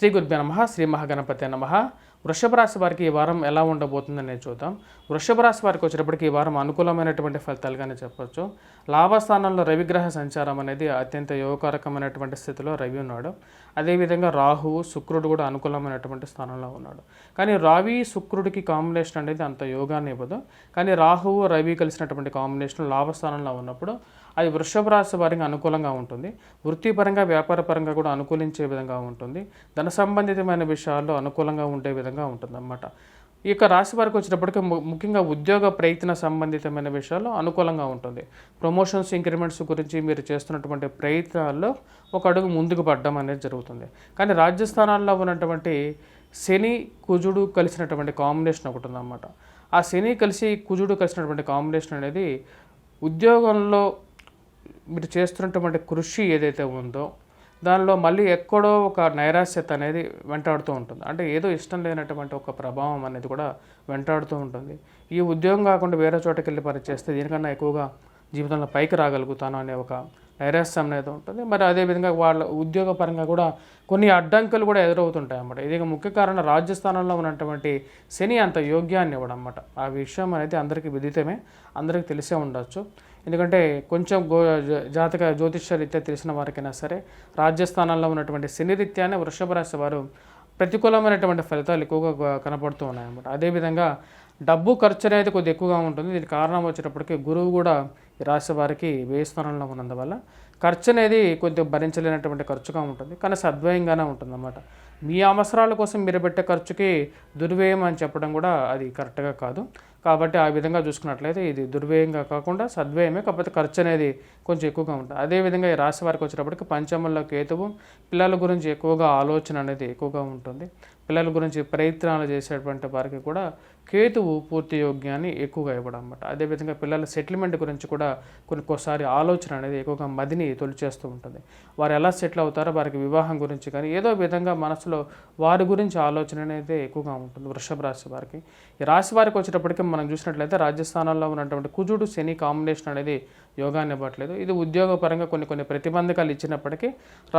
శ్రీ గురుభ్యో నమః. శ్రీ మహాగణపతే నమః. వృషభ రాశి వారికి ఈ వారం ఎలా ఉండబోతుందని చూద్దాం. వృషభ రాశి వారికి వచ్చేటప్పటికి ఈ వారం అనుకూలమైనటువంటి ఫలితాలుగానే చెప్పొచ్చు. లాభస్థానంలో రవిగ్రహ సంచారం అనేది అత్యంత యోగకారకమైనటువంటి స్థితిలో రవి ఉన్నాడు. అదేవిధంగా రాహువు శుక్రుడు కూడా అనుకూలమైనటువంటి స్థానంలో ఉన్నాడు. కానీ రవి శుక్రుడికి కాంబినేషన్ అనేది అంత యోగాన్ని ఇవ్వదు. కానీ రాహువు రవి కలిసినటువంటి కాంబినేషన్ లాభస్థానంలో ఉన్నప్పుడు అది వృషభ రాశి వారికి అనుకూలంగా ఉంటుంది. వృత్తిపరంగా వ్యాపారపరంగా కూడా అనుకూలించే విధంగా ఉంటుంది. ధన సంబంధితమైన విషయాల్లో అనుకూలంగా ఉండే విధంగా ఉంటుంది అన్నమాట. ఈ యొక్క రాశి వారికి వచ్చేటప్పటికి ముఖ్యంగా ఉద్యోగ ప్రయత్న సంబంధితమైన విషయాల్లో అనుకూలంగా ఉంటుంది. ప్రమోషన్స్ ఇంక్రిమెంట్స్ గురించి మీరు చేస్తున్నటువంటి ప్రయత్నాల్లో ఒక అడుగు ముందుకు పడడం అనేది జరుగుతుంది. కానీ రాజ్యస్థానాల్లో ఉన్నటువంటి శని కుజుడు కలిసినటువంటి కాంబినేషన్ ఒకటి ఉందన్నమాట. ఆ శని కలిసి కుజుడు కలిసినటువంటి కాంబినేషన్ అనేది ఉద్యోగంలో మీరు చేస్తున్నటువంటి కృషి ఏదైతే ఉందో దానిలో మళ్ళీ ఎక్కడో ఒక నైరాశ్యత అనేది వెంటాడుతూ ఉంటుంది. అంటే ఏదో ఇష్టం లేనటువంటి ఒక ప్రభావం అనేది కూడా వెంటాడుతూ ఉంటుంది. ఈ ఉద్యోగం కాకుండా వేరే చోటకి వెళ్ళి పని చేస్తే దీనికన్నా ఎక్కువగా జీవితంలో పైకి రాగలుగుతాను అనే ఒక నైరాశ్యం అనేది ఉంటుంది. మరి అదేవిధంగా వాళ్ళ ఉద్యోగపరంగా కూడా కొన్ని అడ్డంకులు కూడా ఎదురవుతుంటాయి అన్నమాట. ఇది ముఖ్య కారణం రాజ్యస్థానంలో ఉన్నటువంటి శని అంత యోగ్యాన్ని ఇవ్వడం అన్నమాట. ఆ విషయం అనేది అందరికీ విదితమే, అందరికీ తెలిసే ఉండొచ్చు. ఎందుకంటే కొంచెం జాతక జ్యోతిష్య రీత్యా తెలిసిన వారికైనా సరే రాజ్యస్థానంలో ఉన్నటువంటి శని రీత్యానే వృషభ రాశి వారు ప్రతికూలమైనటువంటి ఫలితాలు ఎక్కువగా కనపడుతూ ఉన్నాయన్నమాట. అదేవిధంగా డబ్బు ఖర్చు అనేది కొద్దిగా ఎక్కువగా ఉంటుంది. దీనికి కారణం వచ్చేటప్పటికి గురువు కూడా ఈ రాశి వారికి వ్యయ స్థానంలో ఉన్నందువల్ల ఖర్చు అనేది కొద్దిగా భరించలేనటువంటి ఖర్చుగా ఉంటుంది. కానీ సద్వయంగానే ఉంటుంది అన్నమాట. మీ అవసరాల కోసం మీరు పెట్టే ఖర్చుకి దుర్వ్యయం అని చెప్పడం కూడా అది కరెక్ట్గా కాదు. కాబట్టి ఆ విధంగా చూసుకున్నట్లయితే ఇది దుర్వ్యయంగా కాకుండా సద్వ్యయమే, కాకపోతే ఖర్చు అనేది కొంచెం ఎక్కువగా ఉంటుంది. అదేవిధంగా ఈ రాశి వారికి వచ్చేటప్పటికి పంచమంలో కేతువు, పిల్లల గురించి ఎక్కువగా ఆలోచన అనేది ఎక్కువగా ఉంటుంది. పిల్లల గురించి ప్రయత్నాలు చేసేటువంటి వారికి కూడా కేతువు పూర్తి యోగ్యాన్ని ఎక్కువగా ఇవ్వడం అన్నమాట. అదేవిధంగా పిల్లల సెటిల్మెంట్ గురించి కూడా కొన్నిసారి ఆలోచన అనేది ఎక్కువగా మదిని తొలిచేస్తూ ఉంటుంది. వారు ఎలా సెటిల్ అవుతారో వారికి వివాహం గురించి కానీ ఏదో విధంగా మనసులో వారి గురించి ఆలోచన అనేది ఎక్కువగా ఉంటుంది వృషభ రాశి వారికి. ఈ రాశి వారికి వచ్చేటప్పటికి మనం చూసినట్లయితే రాజస్థానంలో ఉన్నటువంటి కుజుడు శని కాంబినేషన్ అనేది యోగాన్ని ఇవ్వట్లేదు. ఇది ఉద్యోగపరంగా కొన్ని ప్రతిబంధకాలు ఇచ్చినప్పటికీ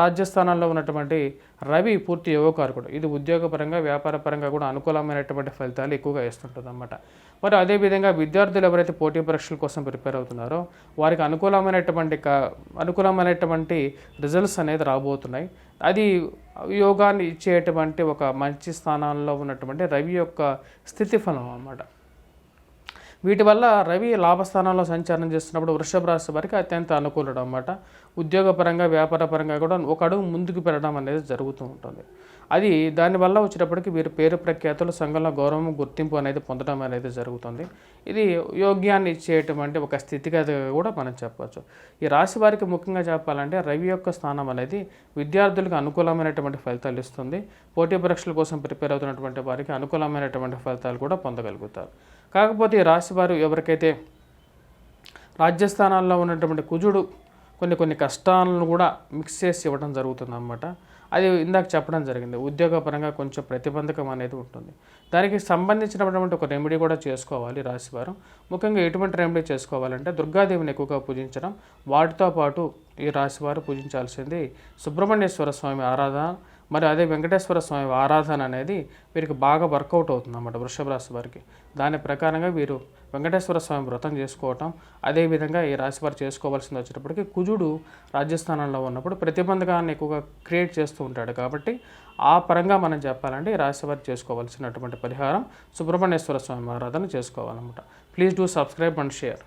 రాజ్యస్థానంలో ఉన్నటువంటి రవి పూర్తి యోగకారకుడు. ఇది ఉద్యోగపరంగా వ్యాపారపరంగా కూడా అనుకూలమైనటువంటి ఫలితాలు ఎక్కువగా ఇస్తుంటుంది అన్నమాట. మరి అదేవిధంగా విద్యార్థులు ఎవరైతే పోటీ పరీక్షల కోసం ప్రిపేర్ అవుతున్నారో వారికి అనుకూలమైనటువంటి రిజల్ట్స్ అనేది రాబోతున్నాయి. అది యోగాన్ని ఇచ్చేటువంటి ఒక మంచి స్థానాల్లో ఉన్నటువంటి రవి యొక్క స్థితిఫలం అన్నమాట. వీటి వల్ల రవి లాభస్థానాల్లో సంచారం చేస్తున్నప్పుడు వృషభ రాశి వారికి అత్యంత అనుకూలం అన్నమాట. ఉద్యోగపరంగా వ్యాపారపరంగా కూడా ఒక అడుగు ముందుకు పెరగడం అనేది జరుగుతూ ఉంటుంది. అది దానివల్ల వచ్చేటప్పటికి వీరు పేరు ప్రఖ్యాతులు, సంఘంలో గౌరవం, గుర్తింపు అనేది పొందడం అనేది జరుగుతుంది. ఇది యోగ్యాన్ని ఇచ్చేటువంటి ఒక స్థితిగతి కూడా మనం చెప్పవచ్చు. ఈ రాశి వారికి ముఖ్యంగా చెప్పాలంటే రవి యొక్క స్థానం అనేది విద్యార్థులకు అనుకూలమైనటువంటి ఫలితాలు ఇస్తుంది. పోటీ పరీక్షల కోసం ప్రిపేర్ అవుతున్నటువంటి వారికి అనుకూలమైనటువంటి ఫలితాలు కూడా పొందగలుగుతారు. కాకపోతే ఈ రాశి వారు ఎవరికైతే రాజ్యస్థానాల్లో ఉన్నటువంటి కుజుడు కొన్ని కష్టాలను కూడా మిక్స్ చేసి ఇవ్వడం జరుగుతుంది అన్నమాట. అది ఇందాక చెప్పడం జరిగింది. ఉద్యోగపరంగా కొంచెం ప్రతిబంధకం అనేది ఉంటుంది. దానికి సంబంధించినటువంటి ఒక రెమెడీ కూడా చేసుకోవాలి రాశివారు. ముఖ్యంగా ఎటువంటి రెమెడీ చేసుకోవాలంటే దుర్గాదేవిని ఎక్కువగా పూజించడం, వాటితో పాటు ఈ రాశివారు పూజించాల్సింది సుబ్రహ్మణ్యేశ్వర స్వామి ఆరాధన, మరి అదే వెంకటేశ్వర స్వామి ఆరాధన అనేది వీరికి బాగా వర్కౌట్ అవుతుంది అన్నమాట వృషభ రాశి వారికి. దాని ప్రకారంగా వీరు వెంకటేశ్వర స్వామి వ్రతం చేసుకోవటం, అదేవిధంగా ఈ రాశివారు చేసుకోవాల్సింది వచ్చేటప్పటికి కుజుడు రాజ్యస్థానంలో ఉన్నప్పుడు ప్రతిబంధకాన్ని ఎక్కువగా క్రియేట్ చేస్తూ ఉంటాడు. కాబట్టి ఆ పరంగా మనం చెప్పాలంటే ఈ రాశివారు చేసుకోవాల్సినటువంటి పరిహారం సుబ్రహ్మణ్యేశ్వర స్వామి ఆరాధన చేసుకోవాలన్నమాట. Please do subscribe and share.